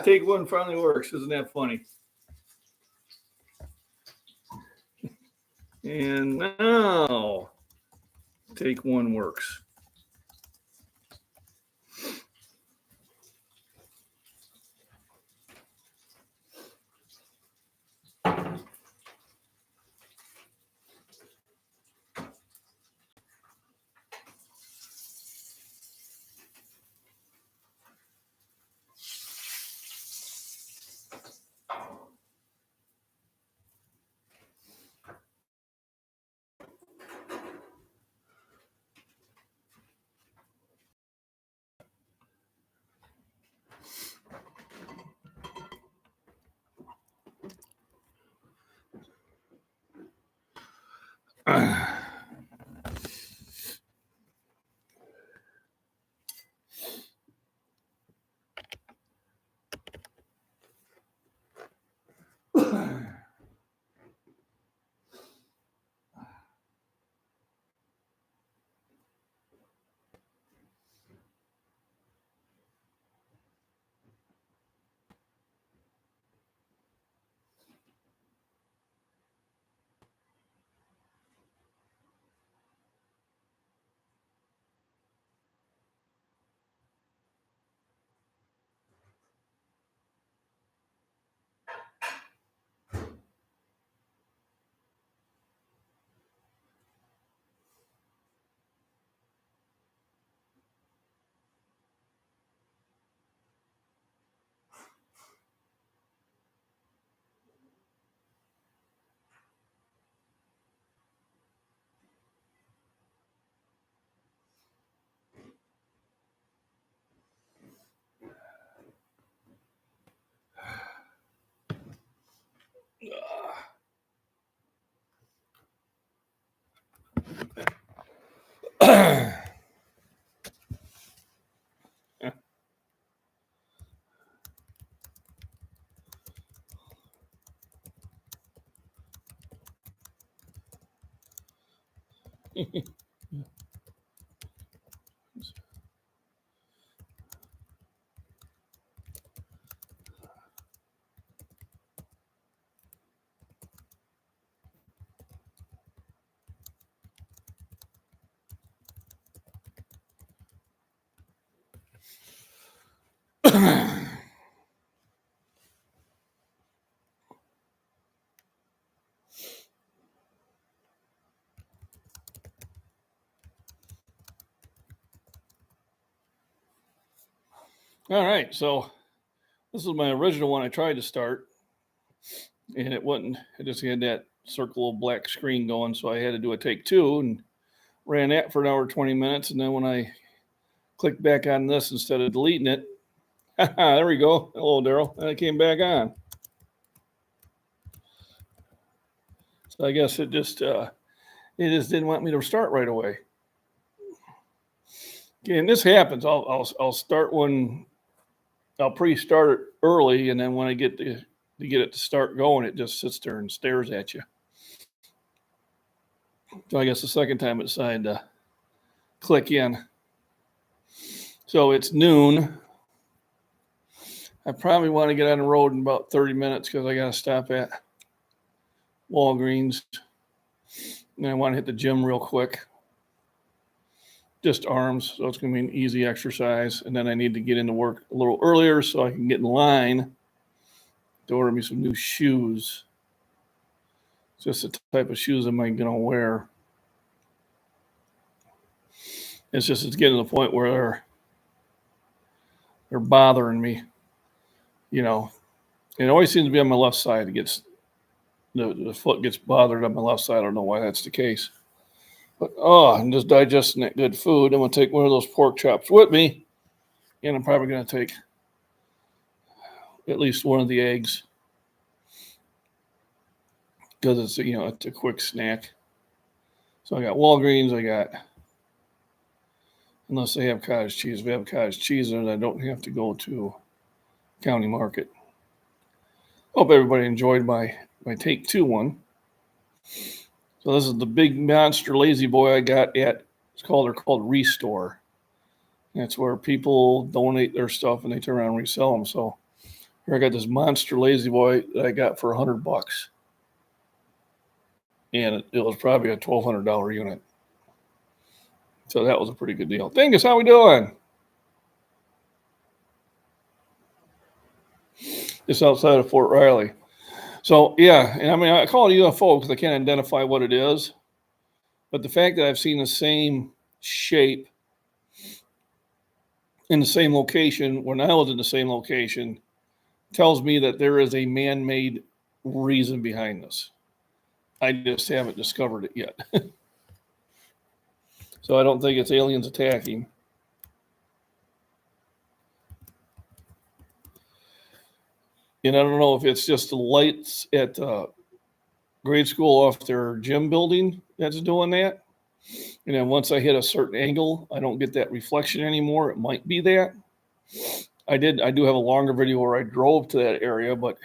Take one finally works. Isn't that funny? And now, take one works. All right, so this is my original one I tried to start, and it wasn't. It just had that circle of black screen going, so I had to do a take two and ran that for an hour 20 minutes, and then when I clicked back on this instead of deleting it, there we go. Hello, Daryl. And it came back on. So I guess it just didn't want me to start right away. Okay, and this happens. I'll start one. I'll pre-start it early, and then when I get to get it to start going, it just sits there and stares at you. So I guess the second time it decided to click in. So it's noon. I probably want to get on the road in about 30 minutes because I got to stop at Walgreens. And I want to hit the gym real quick. Just arms, so it's going to be an easy exercise. And then I need to get into work a little earlier so I can get in line to order me some new shoes. Just the type of shoes I'm going to wear. It's getting to the point where they're bothering me. You know, it always seems to be on my left side. It gets the foot gets bothered on my left side. I don't know why that's the case. But I'm just digesting that good food. I'm gonna take one of those pork chops with me, and I'm probably gonna take at least one of the eggs because it's a quick snack. So I got Walgreens. I got, unless they have cottage cheese. If they have cottage cheese, then I don't have to go to County Market. Hope everybody enjoyed my take two one. So this is the big monster lazy boy I got at, they're called Restore. That's where people donate their stuff and they turn around and resell them. So here I got this monster lazy boy that I got for $100, and it was probably a $1,200 unit. So that was a pretty good deal. Dingus, how we doing? Just outside of Fort Riley. So yeah, and I mean I call it UFO because I can't identify what it is, but the fact that I've seen the same shape in the same location when I was in the same location tells me that there is a man-made reason behind this. I just haven't discovered it yet. So I don't think it's aliens attacking. And I don't know if it's just the lights at grade school off their gym building that's doing that. And then once I hit a certain angle, I don't get that reflection anymore. It might be that. I do have a longer video where I drove to that area, but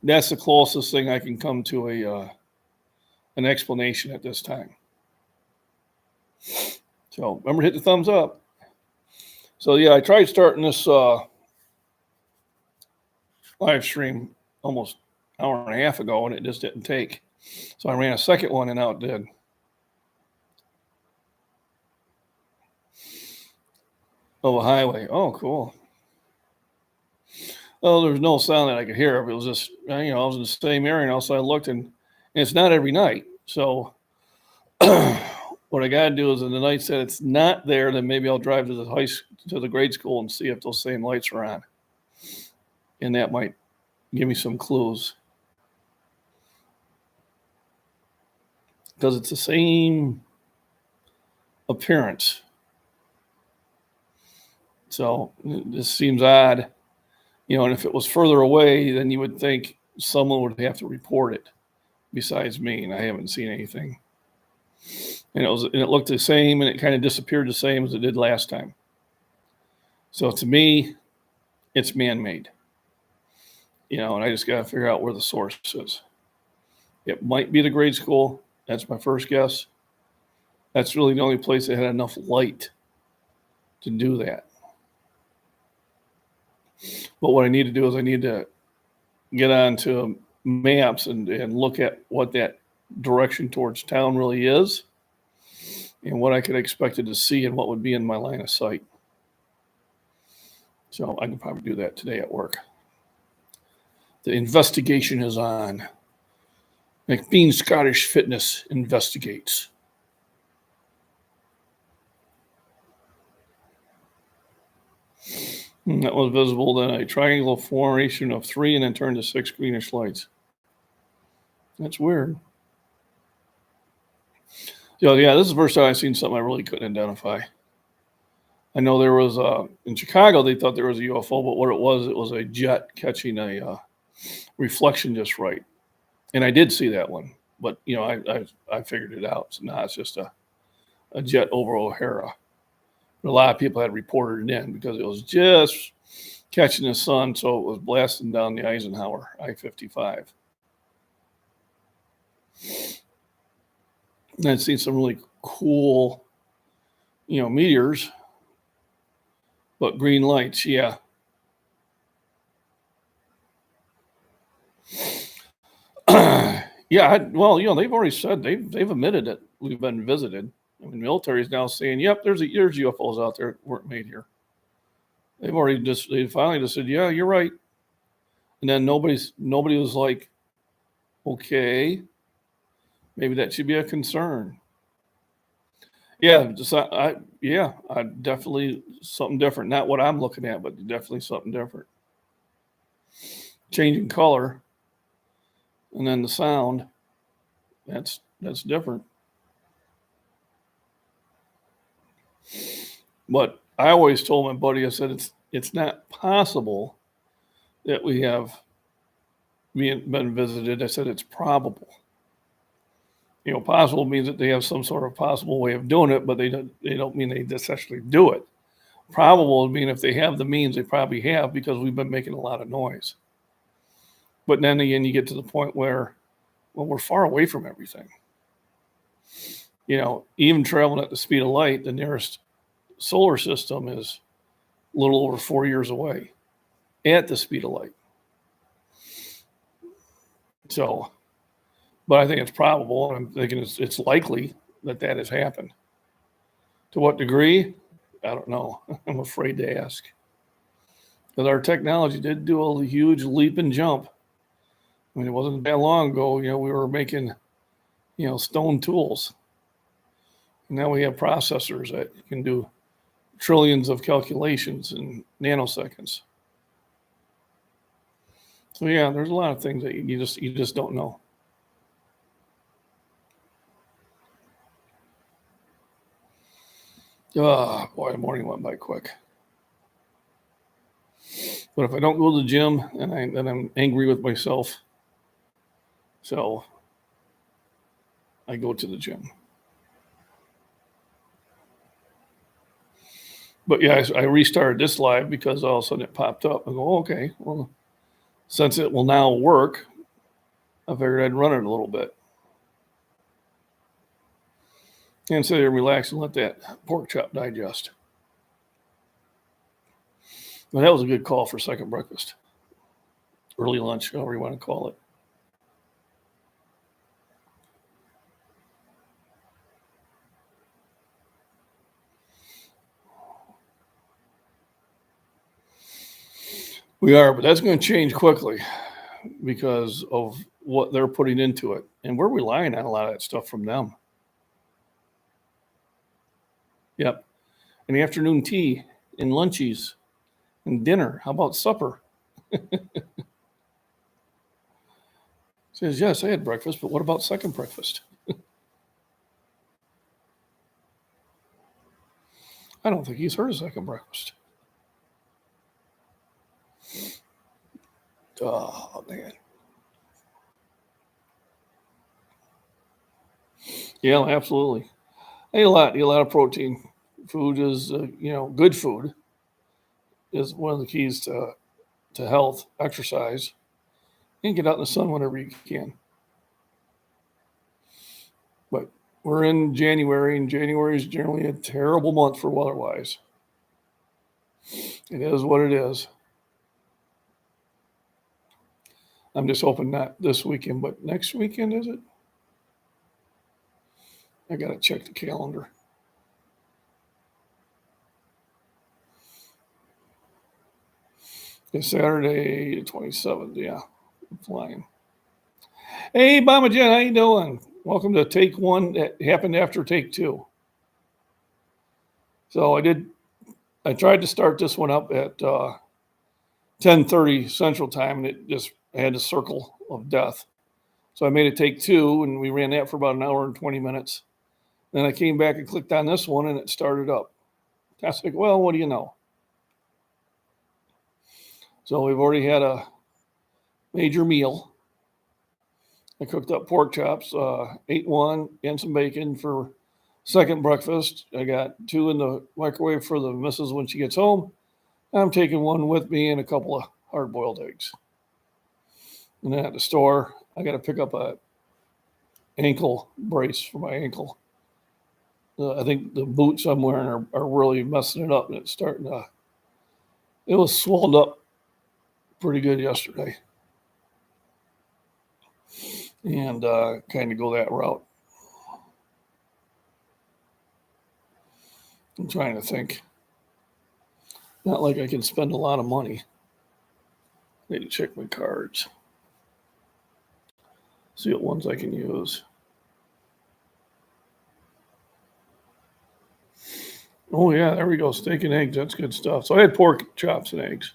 that's the closest thing I can come to an explanation at this time. So remember to hit the thumbs up. So yeah, I tried starting this live stream almost an hour and a half ago, and it just didn't take. So I ran a second one, and now it did. Oh, a highway. Oh, cool. Oh, there was no sound that I could hear. It was just, I was in the same area, and also I looked, and it's not every night. So what I got to do is, in the nights that it's not there, then maybe I'll drive to the grade school and see if those same lights are on, and that might give me some clues, because it's the same appearance. So this seems odd, and if it was further away, then you would think someone would have to report it besides me, and I haven't seen anything. And it looked the same, and it kind of disappeared the same as it did last time. So to me, it's man-made, and I just got to figure out where the source is. It might be the grade school. That's my first guess. That's really the only place that had enough light to do that. But what I need to do is I need to get onto maps and look at what that direction towards town really is and what I could expect to see and what would be in my line of sight. So I can probably do that today at work. The investigation is on. McBean Scottish Fitness investigates. That was visible, then a triangular formation of 3 and then turned to 6 greenish lights. That's weird. So yeah, this is the first time I've seen something I really couldn't identify. I know there was in Chicago, they thought there was a UFO, but what it was a jet catching a reflection just right. And I did see that one, but I figured it out. So now it's just a jet over O'Hara. But a lot of people had reported it in because it was just catching the sun, so it was blasting down the Eisenhower I-55. And I'd seen some really cool, meteors, but green lights, yeah. Yeah, they've already said they've admitted that we've been visited. I mean, the military is now saying, "Yep, there's UFOs out there that weren't made here." They finally just said, "Yeah, you're right." And then nobody was like, "Okay, maybe that should be a concern." Yeah, I definitely something different. Not what I'm looking at, but definitely something different. Changing color, and then the sound. That's different. But I always told my buddy, I said it's not possible that we have been visited. I said it's probable. Possible means that they have some sort of possible way of doing it, but they don't mean they just actually do it. Probable would mean if they have the means, they probably have, because we've been making a lot of noise. But then again, you get to the point where, we're far away from everything. Even traveling at the speed of light, the nearest solar system is a little over 4 years away at the speed of light. So, but I think it's probable, and I'm thinking it's likely that has happened. To what degree? I don't know. I'm afraid to ask. Because our technology did do a huge leap and jump. I mean, it wasn't that long ago, we were making, stone tools. And now we have processors that can do trillions of calculations in nanoseconds. So yeah, there's a lot of things that you just don't know. Oh boy, the morning went by quick. But if I don't go to the gym, then I'm angry with myself. So I go to the gym. But yeah, I restarted this live because all of a sudden it popped up. I go, oh, okay, well, since it will now work, I figured I'd run it a little bit. And sit there and relax and let that pork chop digest. But that was a good call for second breakfast. Early lunch, however you want to call it. We are, but that's going to change quickly because of what they're putting into it. And we're relying on a lot of that stuff from them. Yep. And afternoon tea and lunchies and dinner. How about supper? Says, yes, I had breakfast, but what about second breakfast? I don't think he's heard of second breakfast. Oh, man. Yeah, absolutely. I eat a lot of protein. Food is, good food is one of the keys to health, exercise, and get out in the sun whenever you can. But we're in January, and January is generally a terrible month for weather-wise. It is what it is. I'm just hoping not this weekend, but next weekend, is it? I got to check the calendar. It's Saturday, 27th. Yeah, I'm flying. Hey, Mama Jen, how you doing? Welcome to take one that happened after take two. So I tried to start this one up at 10:30 Central Time, and it just had a circle of death. So I made it take two, and we ran that for about an hour and 20 minutes. Then I came back and clicked on this one, and it started up. I was like, well, what do you know? So we've already had a major meal. I cooked up pork chops, ate one and some bacon for second breakfast. I got two in the microwave for the missus when she gets home. I'm taking one with me and a couple of hard-boiled eggs. And then at the store, I got to pick up a ankle brace for my ankle. I think the boots I'm wearing are really messing it up, and it's starting to. It was swelled up pretty good yesterday, and kind of go that route. I'm trying to think. Not like I can spend a lot of money. Need to check my cards. See what ones I can use. Oh yeah, there we go. Steak and eggs. That's good stuff. So I had pork chops and eggs.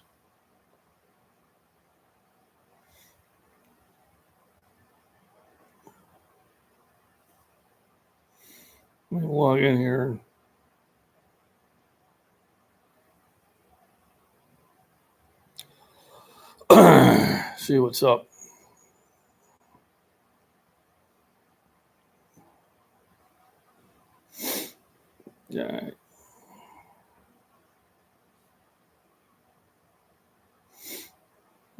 Let me log in here. See what's up. Yeah.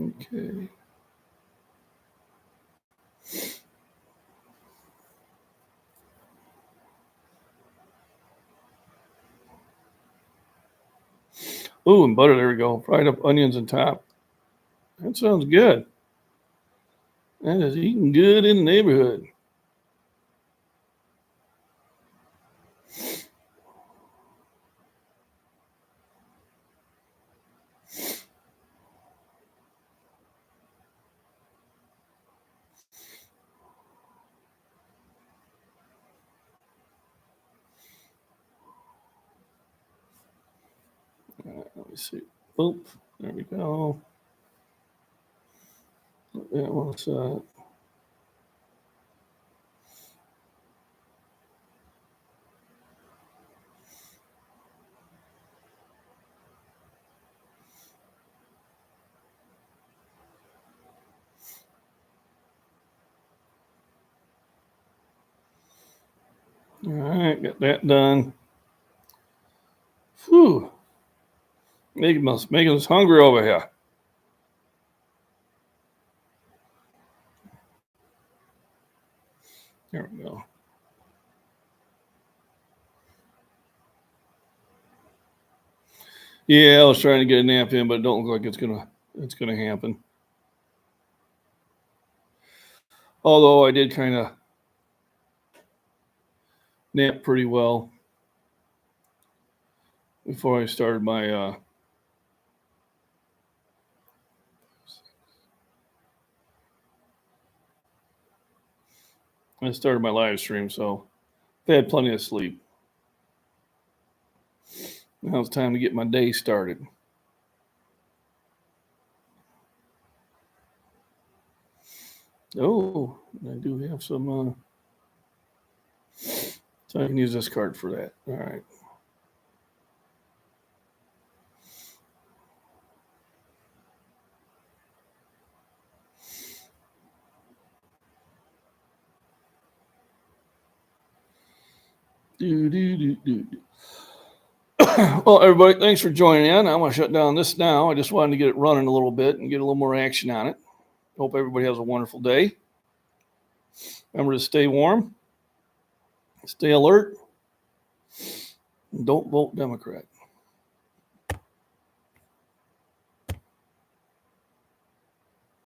Okay. Ooh, and butter. There we go. Fried up onions on top. That sounds good. That is eating good in the neighborhood. Let me see. Oop. There we go. That one's all right, got that done. Whew. Making us hungry over here. There we go. Yeah, I was trying to get a nap in, but it don't look like it's gonna happen. Although I did kind of nap pretty well before I started my live stream, so I had plenty of sleep. Now it's time to get my day started. Oh, I do have some. So I can use this card for that. All right. Well, everybody, thanks for joining in. I'm going to shut down this now. I just wanted to get it running a little bit and get a little more action on it. Hope everybody has a wonderful day. Remember to stay warm, stay alert, and don't vote Democrat.